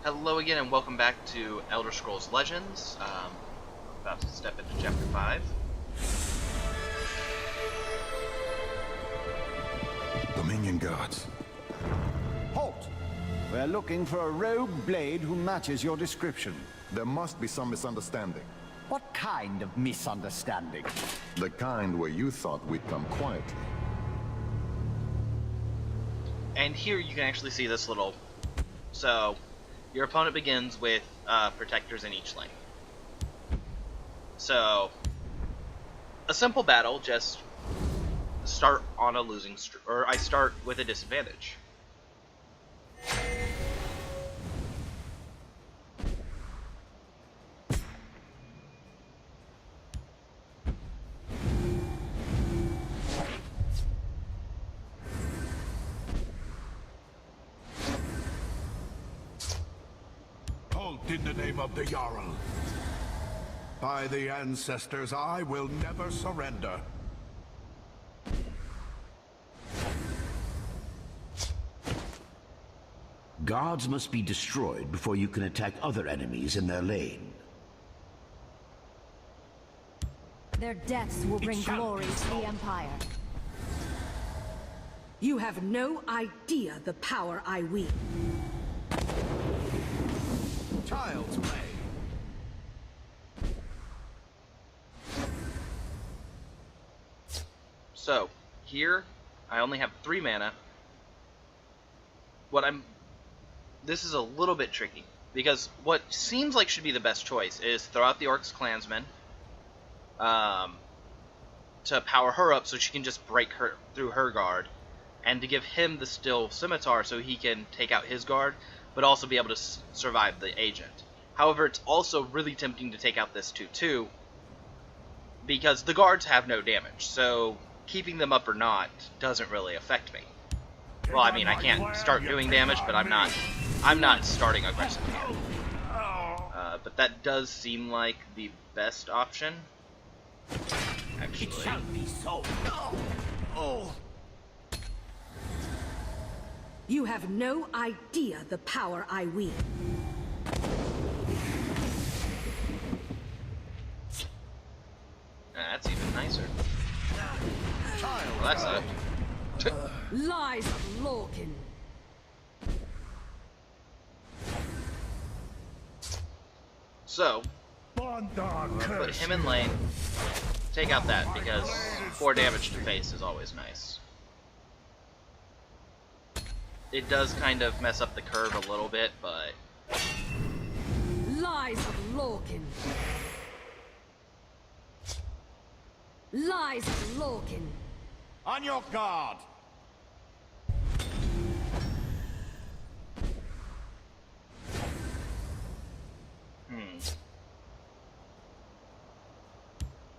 Hello again, and welcome back to Elder Scrolls Legends. About to step into Chapter 5. Dominion guards. Halt! We're looking for a rogue blade who matches your description. There must be some misunderstanding. What kind of misunderstanding? The kind where you thought we'd come quietly. And here you can actually see this little... So, your opponent begins with protectors in each lane. So, a simple battle, just start on a losing or I start with a disadvantage. Halt in the name of the Jarl. By the ancestors, I will never surrender. Guards must be destroyed before you can attack other enemies in their lane. Their deaths will bring glory to the Empire. You have no idea the power I wield. Child's play. So, here, I only have 3 mana. This is a little bit tricky, because what seems like should be the best choice is throw out the Orc's Clansman to power her up so she can just break her through her guard, and to give him the Steel Scimitar so he can take out his guard, but also be able to survive the agent. However, it's also really tempting to take out this 2/2, because the guards have no damage, so keeping them up or not doesn't really affect me. Well, I mean, I can't start doing damage, but I'm not starting aggressive here. But that does seem like the best option. Actually. It shall be so. You have no idea the power I wield. That's even nicer. Well, that's a... Lies of Lorkin. So, put him in lane, take out that, because 4 damage to face is always nice. It does kind of mess up the curve a little bit, but... Lies of Lorkin. Lies of Lorkin. On your guard.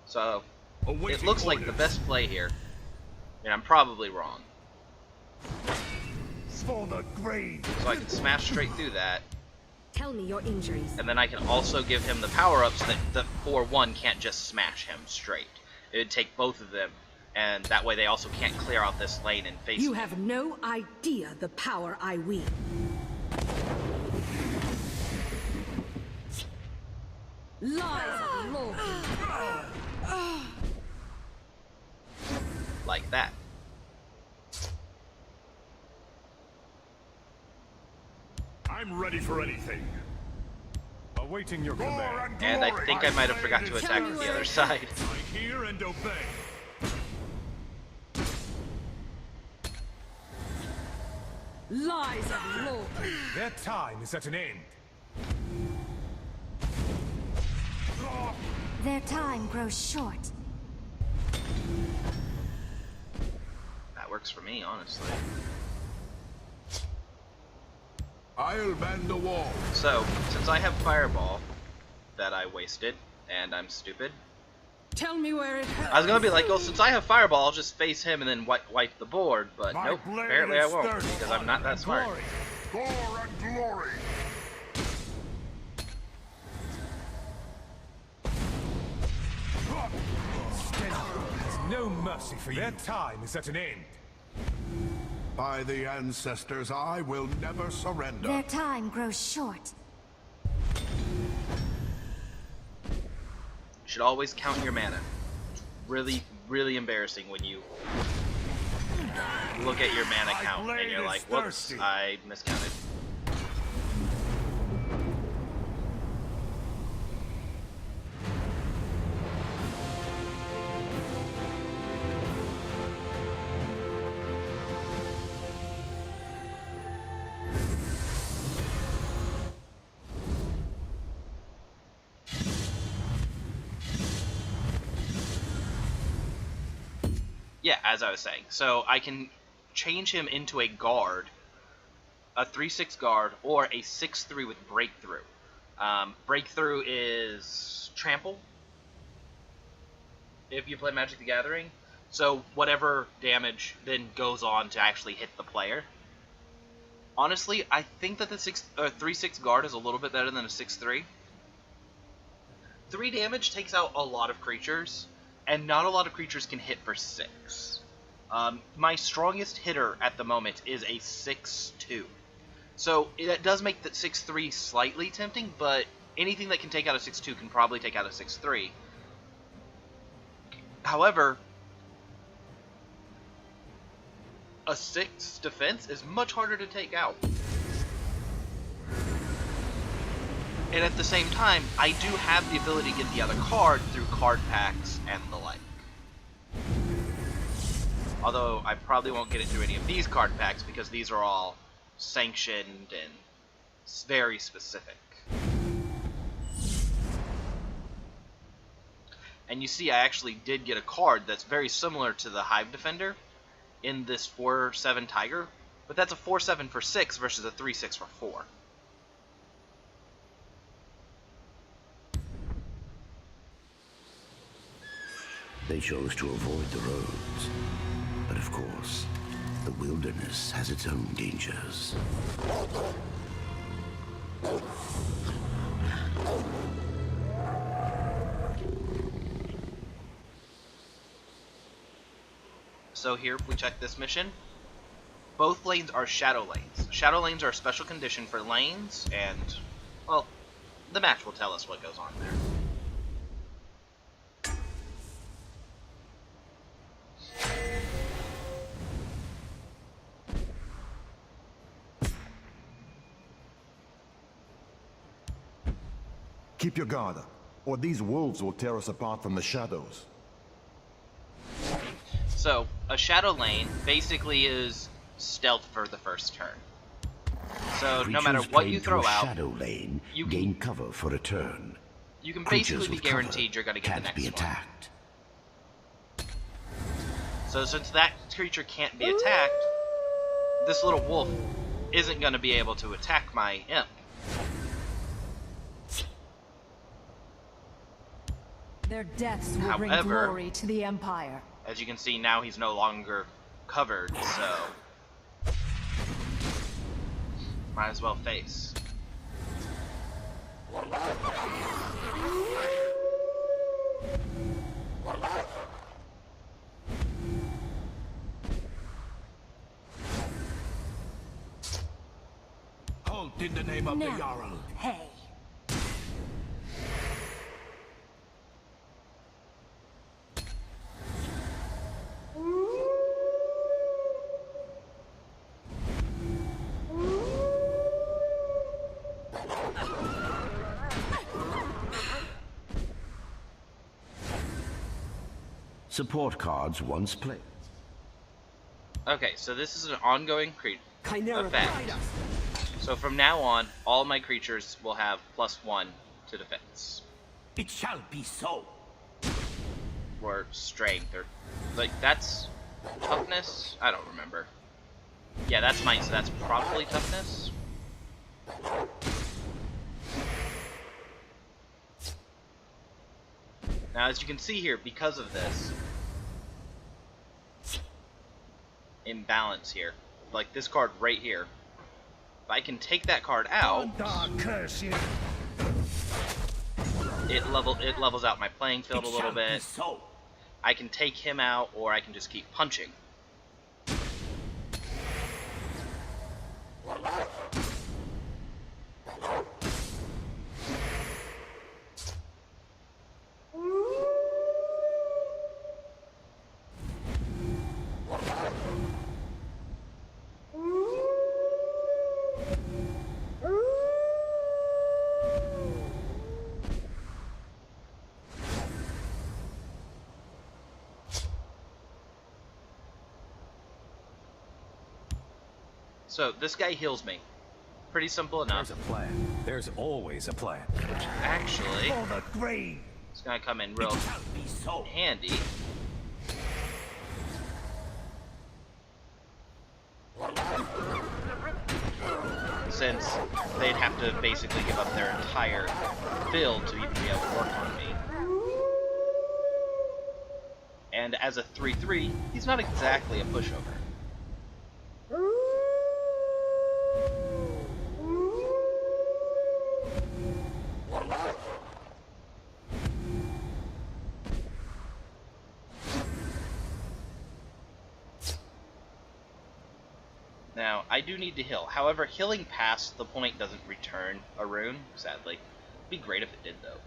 So, it looks like the best play here, and I'm probably wrong. For the grave. So I can smash straight through that, Tell me your injuries. and then I can also give him the power-up so that the 4/1 can't just smash him straight. It would take both of them, and that way they also can't clear out this lane and face You me. have no idea the power I wield. Lies of Lorkin. Like that. I'm ready for anything. Awaiting your command. And I think I might have forgot to attack with the other side. I hear and obey. Lies of Lorkin. Their time is at an end. Their time grows short. That works for me, honestly. I'll bend the wall. So, since I have Fireball that I wasted, and I'm stupid, Tell me where it hurts. I was gonna be like, well, since I have Fireball, I'll just face him and then wipe the board, but My nope, blade apparently I is won't, thirsty because I'm not that smart. Gore and glory. There's no mercy for you. Their time is at an end. By the ancestors, I will never surrender. Their time grows short. Should always count your mana. Really, really embarrassing when you look at your mana count and you're like, whoops, I miscounted. Yeah, as I was saying. So I can change him into a guard, a 3/6 guard, or a 6/3 with breakthrough. Breakthrough is trample if you play Magic the Gathering. So whatever damage then goes on to actually hit the player. Honestly, I think that the 3/6 guard is a little bit better than a 6/3. 3 damage takes out a lot of creatures, and not a lot of creatures can hit for 6. My strongest hitter at the moment is a 6/2. So that does make the 6/3 slightly tempting, but anything that can take out a 6/2 can probably take out a 6/3. However, a 6 defense is much harder to take out. And at the same time, I do have the ability to get the other card through card packs and the like. Although I probably won't get it through any of these card packs because these are all sanctioned and very specific. And you see I actually did get a card that's very similar to the Hive Defender in this 4/7 Tiger, but that's a 4/7 for 6 versus a 3/6 for 4. They chose to avoid the roads. But of course, the wilderness has its own dangers. So here, we check this mission. Both lanes are shadow lanes. Shadow lanes are a special condition for lanes, and, well, the match will tell us what goes on there. Keep your guard up, or these wolves will tear us apart from the shadows. So, a shadow lane basically is stealth for the first turn. So, no matter what you throw out, shadow lane, you gain cover for a turn. You can Creatures basically be with cover guaranteed you're going to get the can't next be one. attacked. So since that creature can't be attacked, this little wolf isn't going to be able to attack my imp. Their deaths will bring However, glory to the Empire. As you can see, now he's no longer covered, so might as well face. Halt in the name of the Jarl. Hey. Support cards once played. Okay, so this is an ongoing effect. So from now on, all my creatures will have +1 to defense. It shall be so. Or strength, or like that's toughness? I don't remember. Yeah, that's mine, so that's probably toughness. Now, as you can see here, because of this imbalance here, like this card right here, if I can take that card out, it levels out my playing field a little bit. I can take him out, or I can just keep punching. So this guy heals me. Pretty simple enough. There's a plan. There's always a plan. Actually, For the grave. it's gonna come in real Can't be so. handy. Since they'd have to basically give up their entire build to even be able to work on me. And as a 3-3, he's not exactly a pushover. Now, I do need to heal. However, healing past the point doesn't return a rune, sadly. It'd be great if it did, though.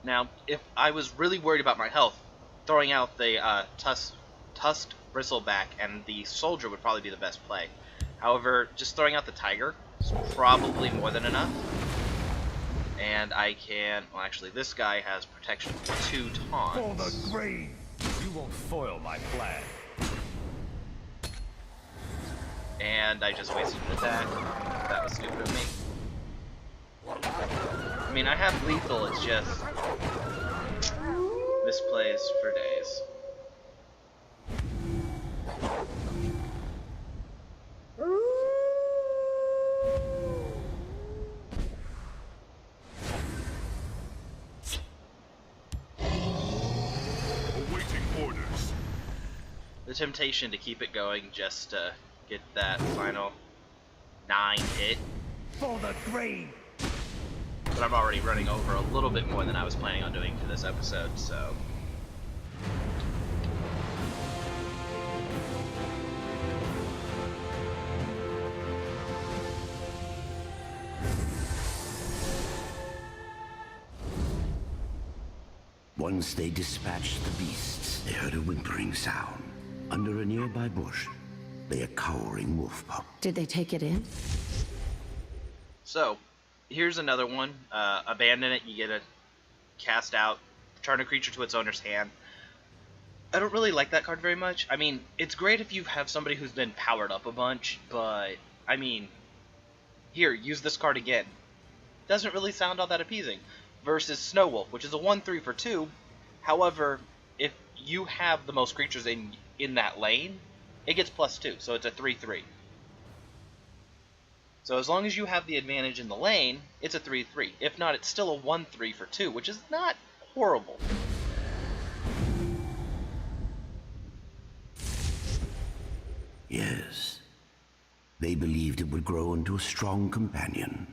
Now, if I was really worried about my health, throwing out the tusked bristleback and the soldier would probably be the best play. However, just throwing out the tiger is probably more than enough. And I can... Well, actually, this guy has protection for 2 taunts. For the grave. You won't foil my plan. And I just wasted an attack. That was stupid of me. I mean, I have lethal, it's just misplays for days. Awaiting orders. The temptation to keep it going just to get that final 9 hit. For the grave. But I'm already running over a little bit more than I was planning on doing for this episode, so... Once they dispatched the beasts, they heard a whimpering sound. Under a nearby bush lay a cowering wolf pup. Did they take it in? So, here's another one. Abandon it, you get a cast out, turn a creature to its owner's hand. I don't really like that card very much. I mean, it's great if you have somebody who's been powered up a bunch, but, I mean, here, use this card again. Doesn't really sound all that appeasing. Versus Snow Wolf, which is a 1/3 for 2. However, if you have the most creatures in that lane, it gets +2, so it's a 3/3. So as long as you have the advantage in the lane, it's a 3/3. If not, it's still a 1/3 for 2, which is not horrible. Yes. They believed it would grow into a strong companion.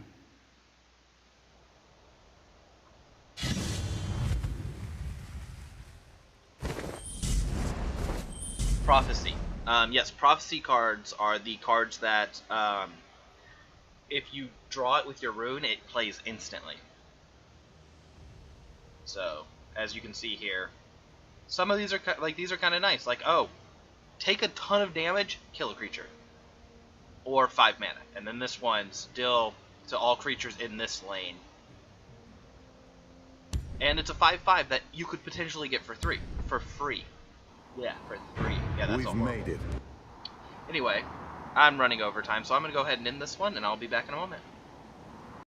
Prophecy. Yes, Prophecy cards are the cards that, if you draw it with your rune, it plays instantly. So, as you can see here, some of these are kind of nice. Like, oh, take a ton of damage, kill a creature, or 5 mana, and then this one's deal to all creatures in this lane. And it's a 5/5 that you could potentially get for free. Yeah, for 3. Yeah, that's all. We've made it. Anyway, I'm running over time, so I'm going to go ahead and end this one, and I'll be back in a moment.